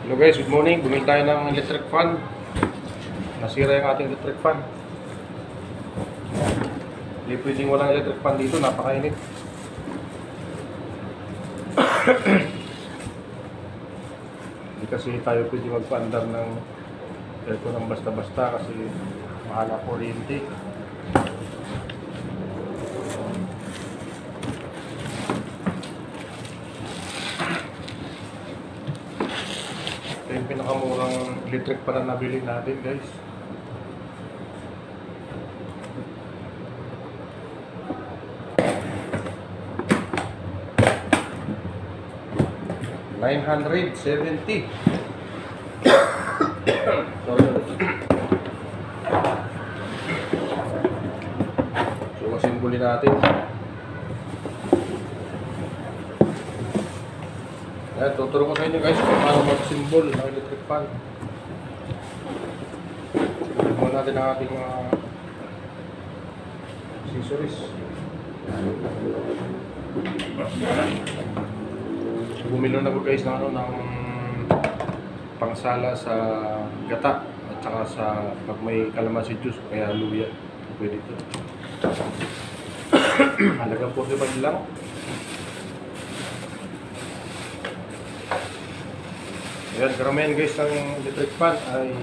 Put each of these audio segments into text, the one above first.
Hello guys, good morning. Bumili tayo ng electric fan. Nasira yung ating electric fan. Hindi pwedeng walang electric fan dito, napakainit. Hindi kasi tayo pwedeng magpaandar ng aircon ng basta-basta kasi mahal ang kuryente. Ito yung pinakamurang electric fan na nabili natin guys. $970. Sorry. So masimbuli natin. Ayan, tuturo ko sa inyo guys kung paano mag-symbol ng electric fan. Tignan natin ang ating mga accessories. Bumili na ko guys ng pangsala sa gata at saka sa pag may kalamansi juice kaya luya. Pwede ito. Halagang 45 lang. Ayan, karamihan guys ng electric fan ay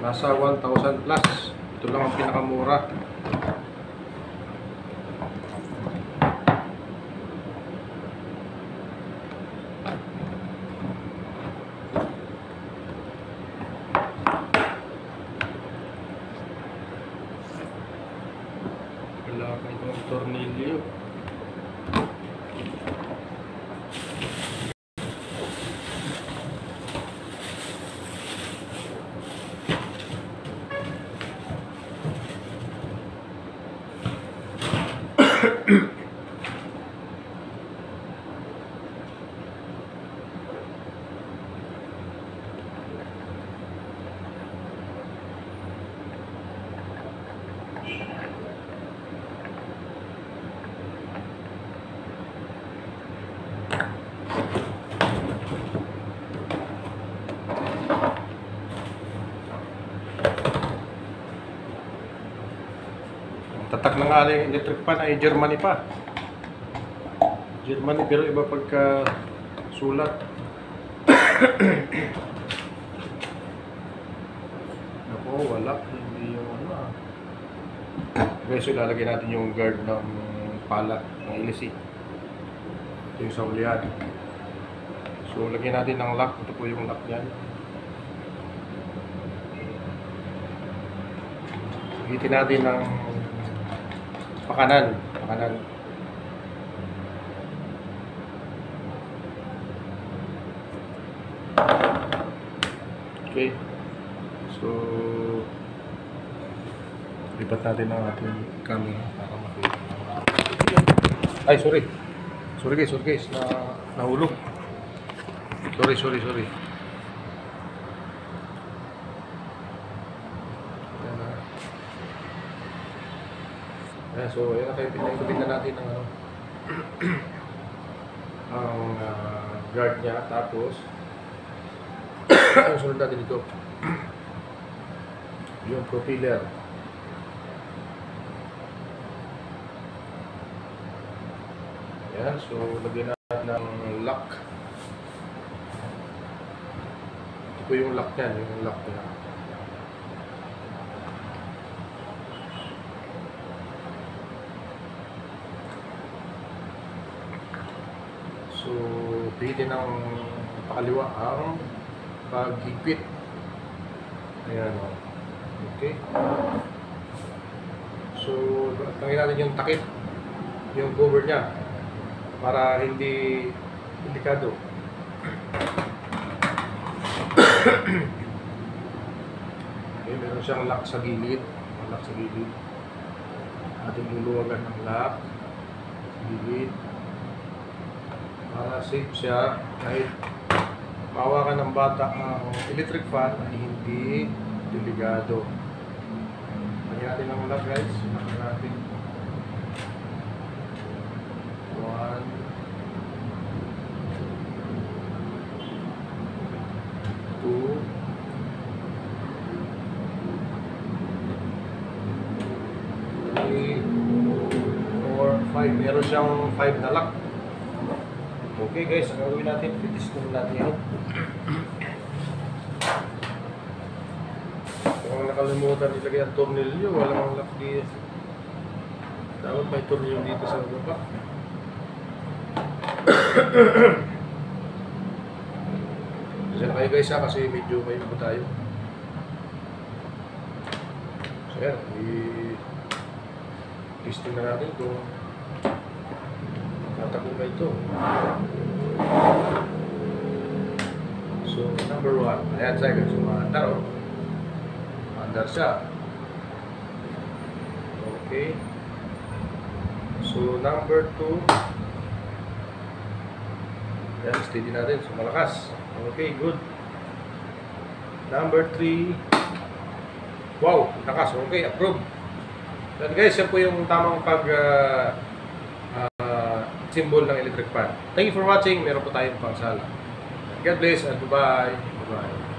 nasa 1,000 plus. Ito lang ang pinakamura. Wala ka itong tornilyo. Tatak ng aling electric fan ay Germany pa. Germany pero iba pagka sulat. Ako wala. Hindi yung ano ah. Guys, so lalagyan natin yung guard ng pala ng ilisi. Ito yung sa ulian. So lagyan natin ng lock. Ito po yung lock niyan. Hitin natin ng pakanan. Okay. So lipat natin ang ating camera para makita. Ay, sorry. Sorry guys, nahulog. Sorry. Ayan, so ayan na kayo, pinagkabit na natin ang ang guard niya, tapos ang sunod natin ito yung propeller. Ayan, so lagyan natin ng lock. Ito po yung lock niya, So, pihitin ng pakaliwa ang paghigpit. Ayan o. Okay. So, tangin natin yung takip, yung cover niya, para hindi delikado. Okay, meron siyang lock sa gilid. Ating luluwagan ng lock sa gilid. Para safe siya, kahit mahawakan ng bata ang electric fan ay hindi delikado. Lagyan natin ang lock guys. Lagyan natin. 1, meron siyang 5 na lock. Okay guys, ang gagawin natin, pitis natin yan. Kung nakalimutan ilagay ang tornilyo, walang lock dito. Dapat may tornilyo dito sa baba. Kasi na kayo guys ha, kasi medyo may iba tayo. So yan, i-testing na natin kung tatakbo ba ito. So number 1, ayan sa guys, umaandar o. Umaandar siya. Okay. So number 2, ayan, steady natin, so malakas. Okay, good. Number 3, wow, lakas. Okay, approve. Then guys, yan po yung tamang symbol ng electric fan. Thank you for watching. Meron po tayong pangsala. God bless and bye-bye. Bye-bye.